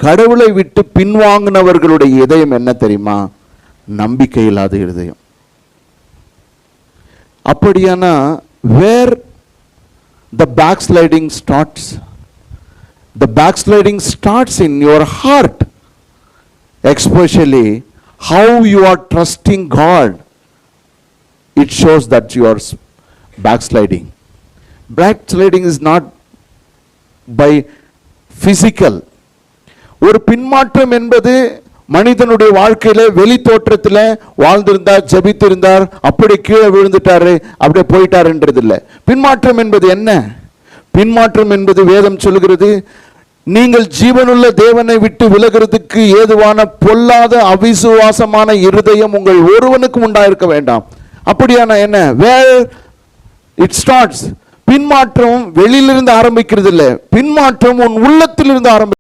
கடவுளை விட்டு பின்வாங்கினவர்களுடைய இதயம் என்ன தெரியுமா? நம்பிக்கை இல்லாத இதயம். அப்படியானா where the backsliding starts? The backsliding starts in your heart, especially how you are trusting God. It shows that you are backsliding. Backsliding is not by physical. ஒரு பின்மாற்றம் என்பது மனிதனுடைய வாழ்க்கையில வெளி தோற்றத்தில் வாழ்ந்திருந்தார், ஜெபித்திருந்தார், அப்படி கீழே விழுந்துட்டாரு, அப்படியே போயிட்டாருன்றது இல்லை. பின்மாற்றம் என்பது என்ன? பின்மாற்றம் என்பது வேதம் சொல்கிறது, நீங்கள் ஜீவனுள்ள தேவனை விட்டு விலகிறதுக்கு ஏதுவான பொல்லாத அவிசுவாசமான இருதயம் உங்கள் ஒருவனுக்கும் உண்டாயிருக்க வேண்டாம். அப்படியான என்ன? where it starts. பின்மாற்றம் வெளியிலிருந்து ஆரம்பிக்கிறது இல்லை, பின்மாற்றம் உன் உள்ளத்திலிருந்து ஆரம்பி